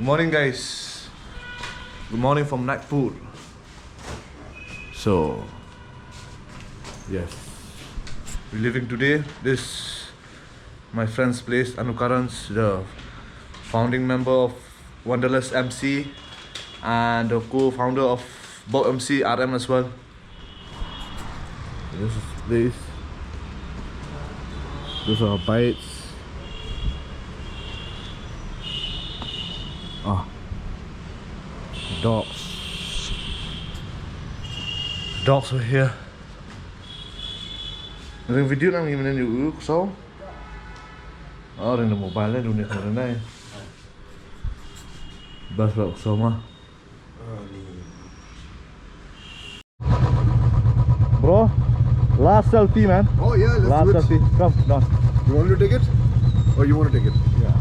Good morning, guys. Good morning from Nagpur. So, yes, we're living today. This my friend's place, Anukarans, the founding member of Wanderlust MC and the co-founder of Bob MC RM as well. This is this. Those are bites. Dogs. Dogs are here. Ring video nang gimana ni so? Oh, ring mobile ni dunia kena ni. Bas bak sama. Bro, last selfie, man. Oh yeah, let's Last do it. selfie. Come down. You want me to take it? Or you want to take it? Yeah.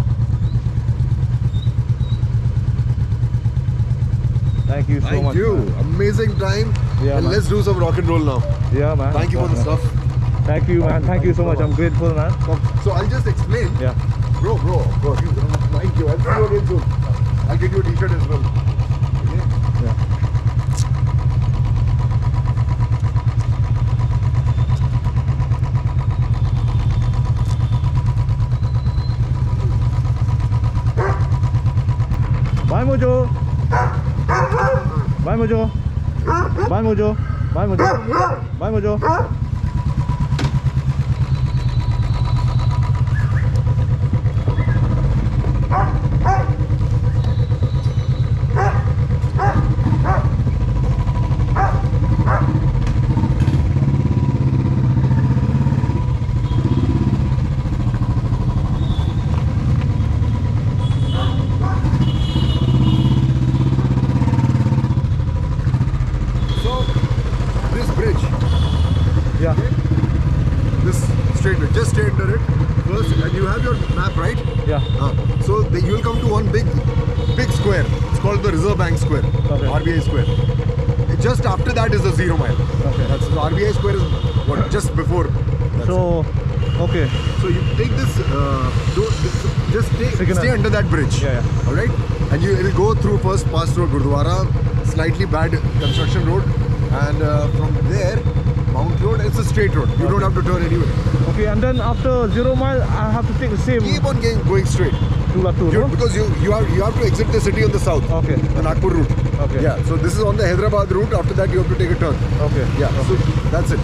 Thank you so much. Thank you. Man. Amazing time. Yeah, and man. let's do some rock and roll now. Yeah, man. Thank you for the man. stuff. Thank you, man. Thank you so much. I'm grateful, man. So I'll just explain. Yeah. Bro. Thank you. I'll see you again soon. I'll get you a t-shirt as well. Okay? Yeah. Bye, Mojo. Bye, Mojo. Bye, Mojo. Bye, Mojo. Bye, Mojo. So, this bridge, Yeah. this straight bridge, just stay under it first, and you have your map, right? Yeah. So you will come to one big square. It's called the Reserve Bank Square, Okay. RBI Square. Just after that is the 0 mile. Okay. That's the RBI Square is what just before. That's So, okay. So you take this, just Signal. stay under that bridge. Yeah. All right, and you will go through first, pass through Gurdwara, slightly bad construction road, and from there, Mount Road. It's a straight road. You don't have to turn anywhere. Okay, and then after 0 mile, I have to take the same Keep on going straight. to Latur, no? Because you have to exit the city on the south. Okay. The Nagpur route. Okay. Yeah. So this is on the Hyderabad route. After that, you have to take a turn. Okay. Yeah. So that's it.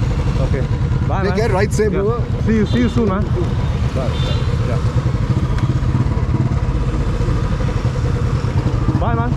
Okay. Bye, Take man. care. Right same. Yeah. Brother. See you soon, man. Bye. Yeah. Bye, man.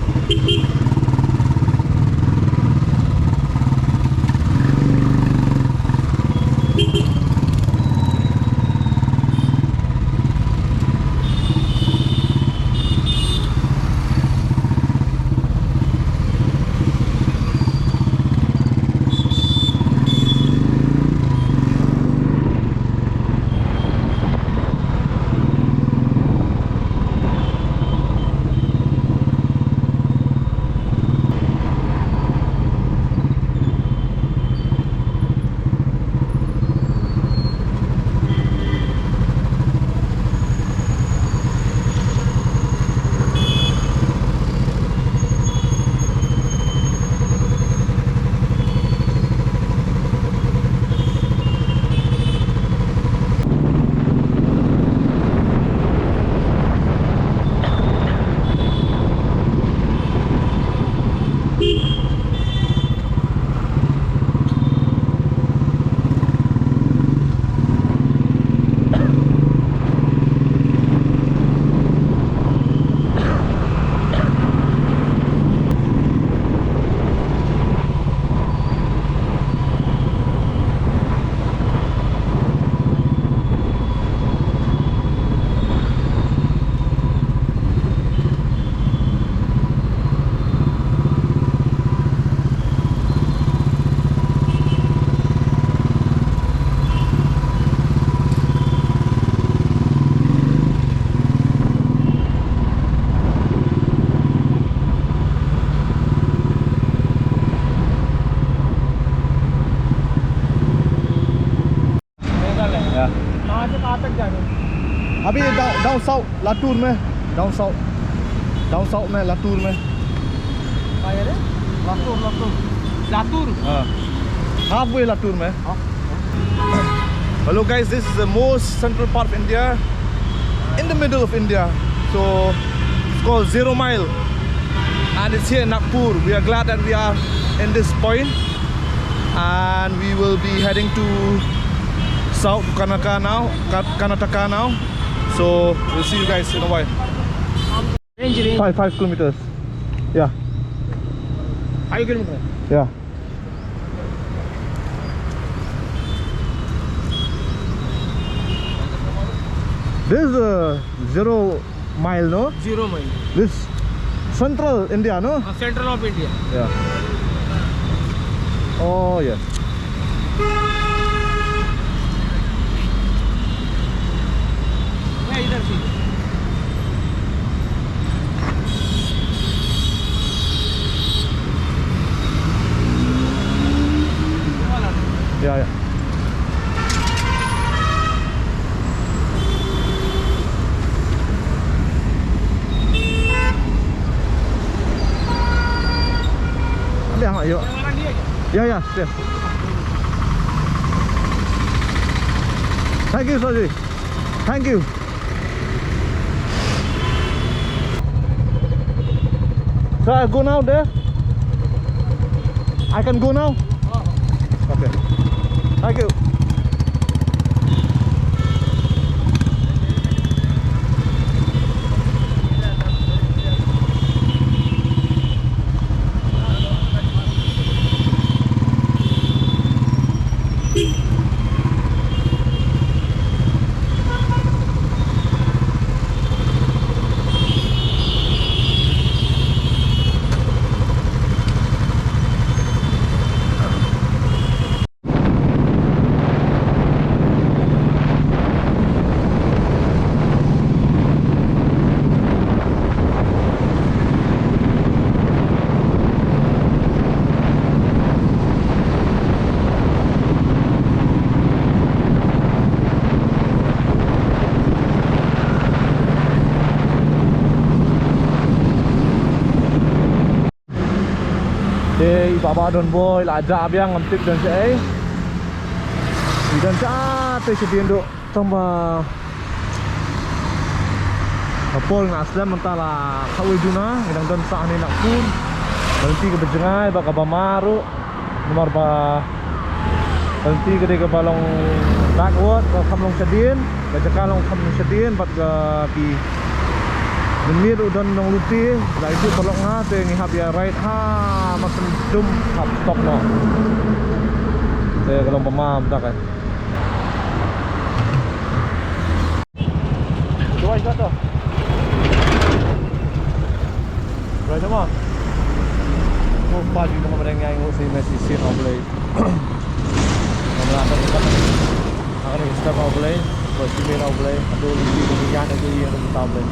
अभी down south Latur में down south Down south में लातूर में Latur halfway Latur में. Hello guys, this is the most central part of India, in the middle of India. So it's called 0 Mile, and it's here in Nagpur. We are glad that we are in this point, and we will be heading to South Karnataka now. So we'll see you guys in a while. 5 kilometers. Yeah. 5 kilometers. Yeah. This is 0 Mile, no? 0 mile. This central India, no? Central of India. Yeah. Oh, yes. है इधर से Yeah, yeah. Yeah, yeah, yeah, yes. Thank you, Saji. Thank you. So I go now there? I can go now? Okay. Thank you. Đây Baba Don Boy là dạ biang ngắm tiếp đơn sẽ thì đơn cha tới sự tiến độ trong mà Pol Nasdem mentala Kawi Juna ngidang don sa ni Nagpur berhenti ke Bejengai baka Bamaru nomor ba berhenti ke de balong backward ke Kamlong Sedin baca kalong Kamlong Sedin bat ke pi Demir udan nong luti la itu pelok nga te ngi hab ya right ha masen dum hab stop no te kalong pemam tak kan Dua jatuh Rồi đúng không? Không bao nhiêu mà đang ngay ngồi xem Messi xin học lấy. Mà làm cái này step học lấy, rồi chỉ biết học lấy, đôi khi cũng gian được cái gì nó tao lấy.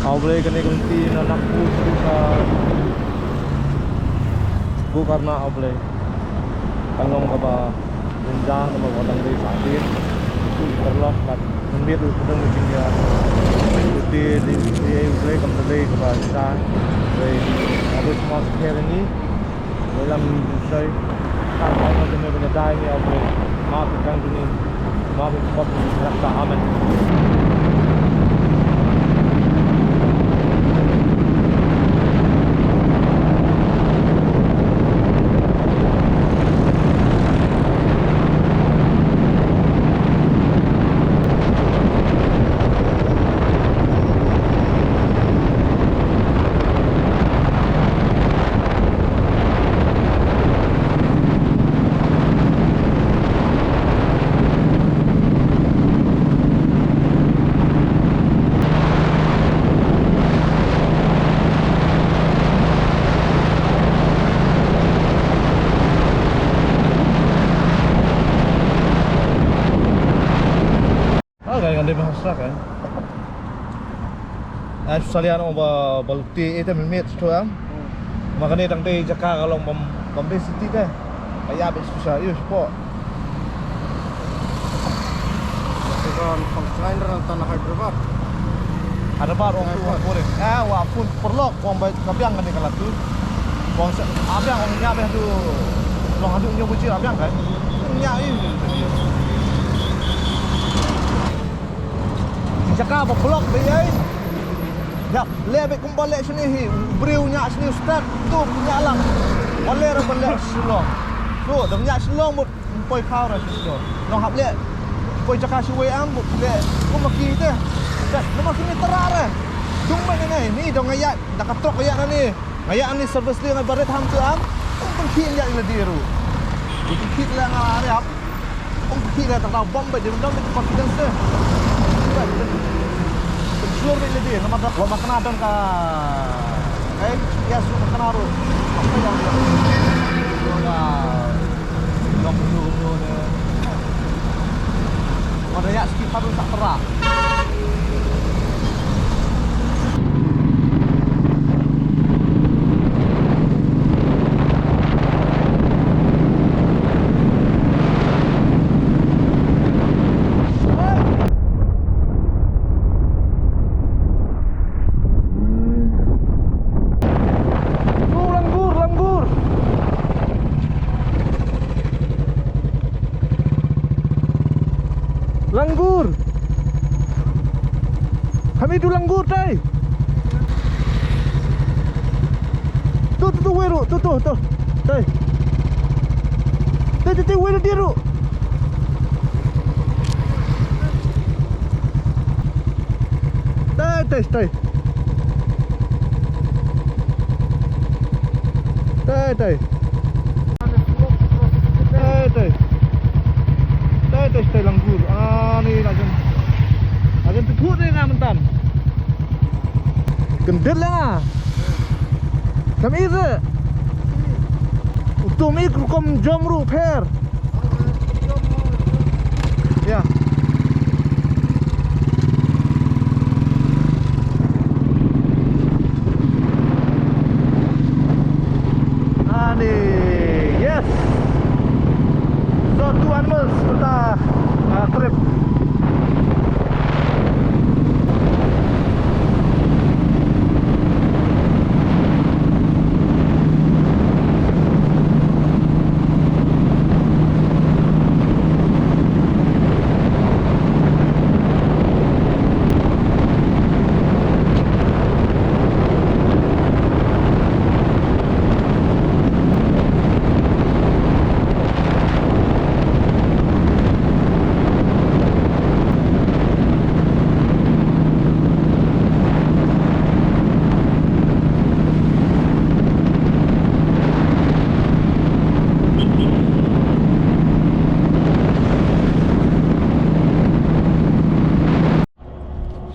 Học lấy cái này công ty nó nằm khu bu karena học lấy. Kalau nggak apa rendah nama orang dari sakit itu terlah kan membir udah mungkin ya di play kembali ke bahasa rồi harus masuk hari ini dalam saya kan mau benar-benar dah ini apa maafkan ini maafkan cepat rasa aman Ganda bahasa kan. Ay salian o ba balti ita minutes to am. Makani tang tay jaka kalong pam city te. Kaya bis sa yus po. Kon from Slinder ng Tanah Hyderabad. Ada bar orang tu orang Korea. Wah pun perlok orang baik kabiang kan kalau tu. Orang abiang orang nyak abiang tu. Orang aduk nyo bujir abiang kan. Nyak ini. Cakap apa blok dia ai. Ya, lebih kembali sini hi. Beriu nyak sini ustaz. Tu punya alam. Oleh ra balik Shillong. Tu dah nyak Shillong mut poi khao ra Shillong. Nong hap le. Poi cakap si we am bu le. Ku maki teh. Dah lepas sini terang dah. Cuma ni dong ayat dak katok ayat ni. Ayat ni service dia dengan baret hang tu am. Pengkin ya ila diru. Pengkin lah ngari am. Pengkin lah tak tahu bom ba dia dong confidence tu. Penjual ni dia nama dak wa makna don ka. Ya su makna ru. Apa yang dia. Dong dulu ni. Ada ya sekitar tak terang. Langgur. Kami tu langgur tay. Tu weru, tu. Tay. Tay weru dia ru. Tay. Tay. Tay langgur. Ni lagan tepuk ni ngah mentan. Gendel lah. Kami itu. Utum ik rukom jomru per. Ya. Yes. So 2 animals kita trip.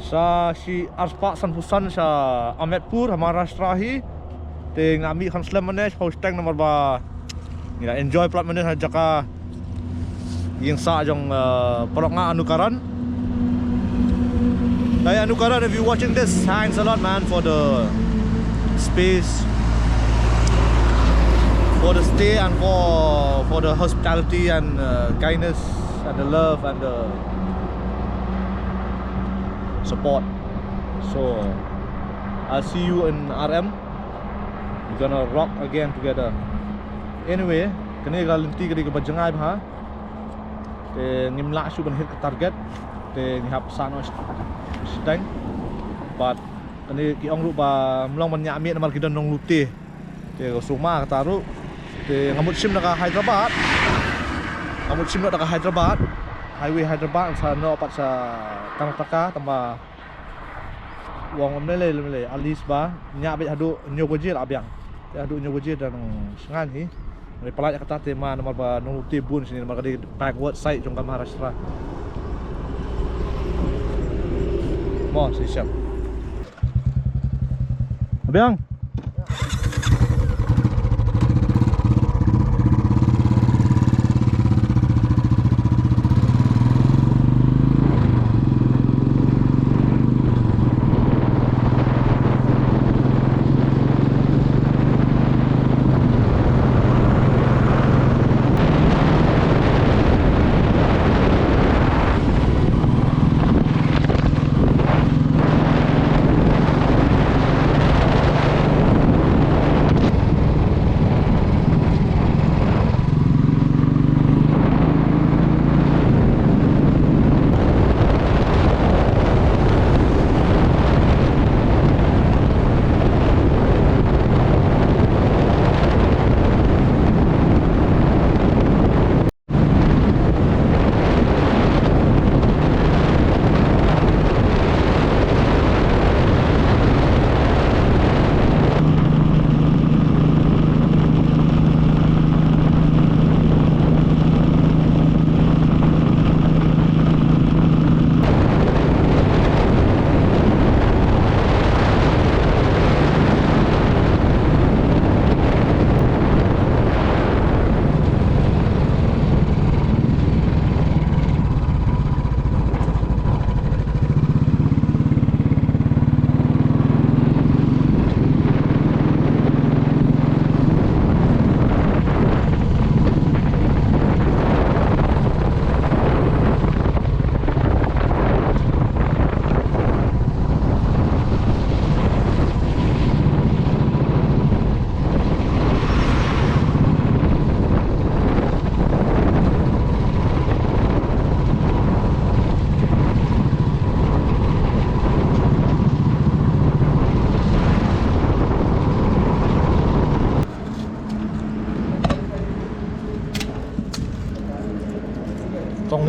Sa si Arspa Sanpusan sa Ahmedpur Maharashtra hi te ngami khan slam manage hostang nomor ba ngira enjoy plat manage jaka yang sa jong polok nga Anukaran. Hey Anukaran, if you watching this, thanks a lot man for the space, for the stay and for the hospitality and kindness and the love and the support. So I'll see you in RM. We're gonna rock again together. Anyway, kani galanti kadi ke bajangai bha. Te ngimla su ban hit ke target. Te ngihap sano stang. But kani ki ong ru ba mlong man nyami namar kidon nong luti. Te suma kataru. Te ngamut sim naka Hyderabad. Ngamut sim naka Hyderabad. Highway Hyderabad sa no pat sa Karnataka tambah wong mele alis ba nya be hadu nyogojir abyang hadu nyogojir dan sengan hi dari pelak kata tema nomor ba nuti bun sini nomor kadi backward side jong Maharashtra mo siap abyang.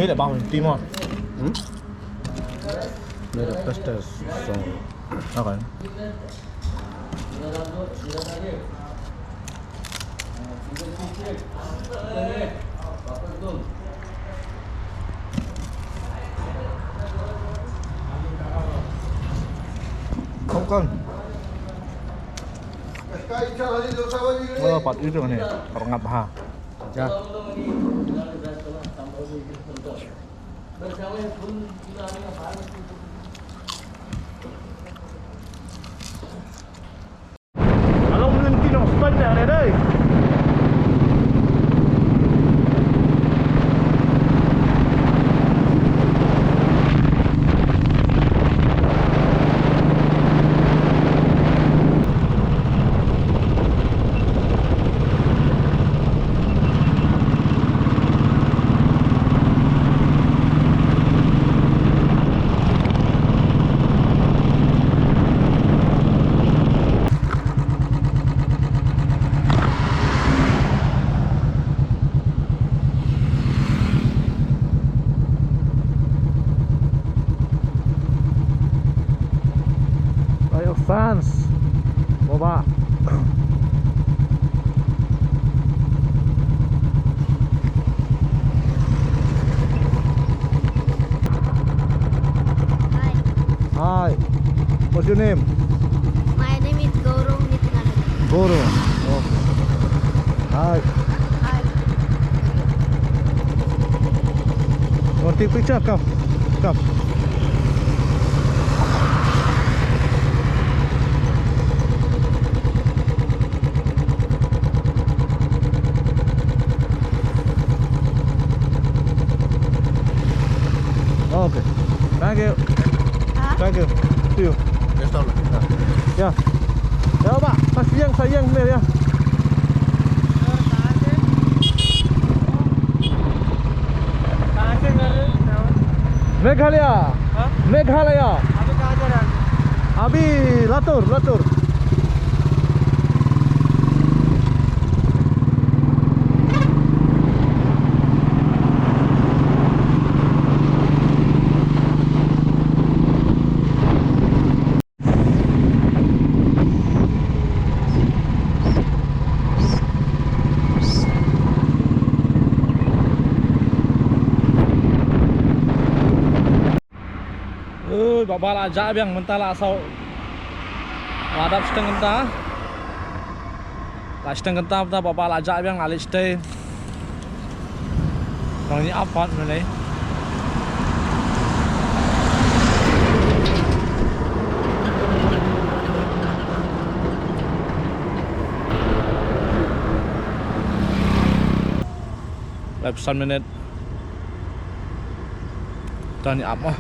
Made at Bang Timor. Made a pasta song. Okay. Không cần. Pat itu nih, orang ngap ha. Ya. Kalau berhenti dong, stop dah deh. Ayo fans, Boba. Hi. What's your name? My name is Gaurav Nityanand. Goro. Oh. Hi. Hi. Want to take a picture? Come. Come. Okay. Thank you. Thank you. See you. Yes, sir. Ya. Ya, Pak. Sayang bener ya. Meghalaya. Meghalaya. Abi Latur. Babal aja yang mentala asal ladap setengah entah. Lah setengah entah kita babal aja yang alis stay. Kalau ini apa sebenarnya? Lepas menit. Dan ini apa?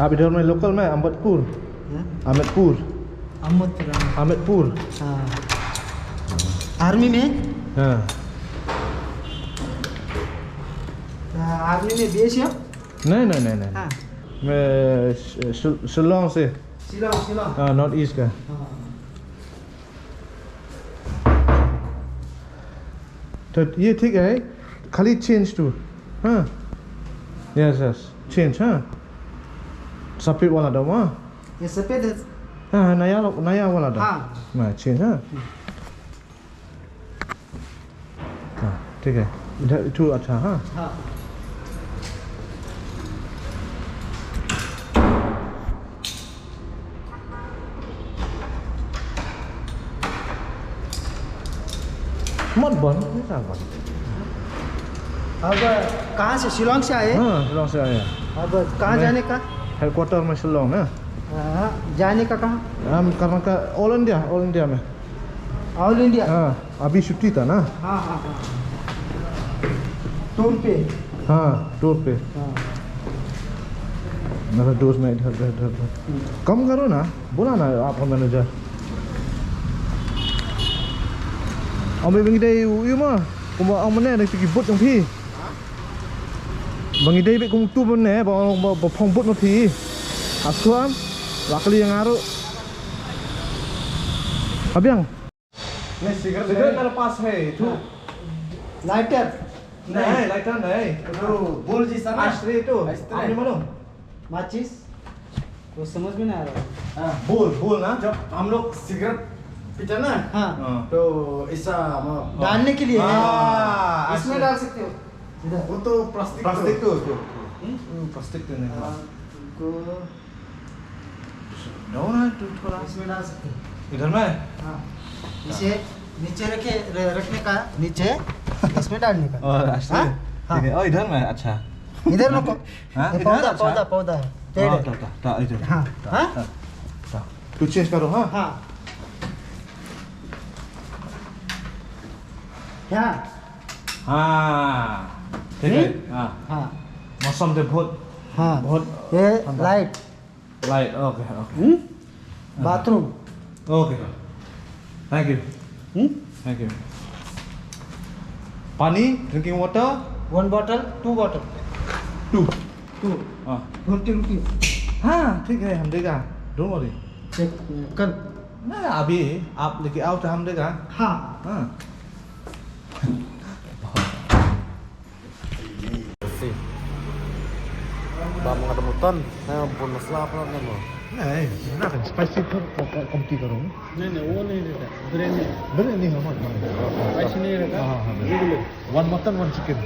आप इधर में local में अहमदपुर अहमदपुर अहमदपुर हाँ army में हाँ army में base है नहीं हाँ मैं शिलोंग से शिलोंग हाँ नॉर्थ ईस्ट का हाँ तो ये ठीक है खाली चेंज टू हाँ यस चेंज हाँ सफेद वाला दो हाँ ये सफेद है हाँ नया वाला दो हाँ हाँ चेंज हाँ हाँ ठीक है इधर टू अच्छा हाँ हाँ मत बन नहीं साहब अब कहाँ से शिलोंग से आए हाँ शिलोंग से आया अब कहाँ जाने का हेडक्वार्टर में शिलोंग ना हाँ, जाने का कहाँ हम कर्नाटक ऑल इंडिया में ऑल इंडिया हाँ अभी छुट्टी था ना हाँ हाँ हाँ टूर पे हाँ टूर पे हाँ मेरा दोस्त में इधर कम करो ना बोला ना आपका manager ông bên đây yêu mà cũng bảo ông này thì bút trong thi bằng đây bị cũng tu bên này bảo phòng bút nó thì áp xuống và cái liang aro अब yang नहीं cigarette मेरे पास है तू lighter नहीं lighter नहीं तो बोल जी sir आश्रय तो आपने मालूम माचिस वो समझ में नहीं आ रहा बोल ना जब हम लोग सिगरेट पीते ना हाँ तो ऐसा डालने के लिए है हाँ, इसमें ऐसे। डाल सकते हो इधर वो तो प्लास्टिक प्लास्टिक तो प्लास्टिक तो नहीं को नो ना तू थोड़ा इसमें डाल सकते हो इधर में हाँ इसे नीचे रखने का नीचे इसमें डालने का और आश्रय हाँ? ठीक है इधर में अच्छा इधर नको हाँ, ये इधर पौधा अच्छा। पौधा पौधा है पेड़ है ता इधर हाँ हाँ तू चेंज करो हाँ हाँ क्या हाँ ठीक है हाँ हाँ मौसम तो बहुत हाँ बहुत ये light light okay bathroom okay thank you पानी drinking water 1 bottle 2 bottle two 2 हाँ 50 रुपीज हाँ ठीक है हम देगा डोंट वरी चेक कर ना अभी आप लेके आओ तो हम देगा हाँ हाँ Bang ketemutan, saya pun masalah apa nama? नहीं ना स्पाइसी कम की करो नहीं नहीं वो नहीं रहता बिरयानी बिरयानी हमारे ऐसे नहीं रहता हाँ वन मटन वन चिकन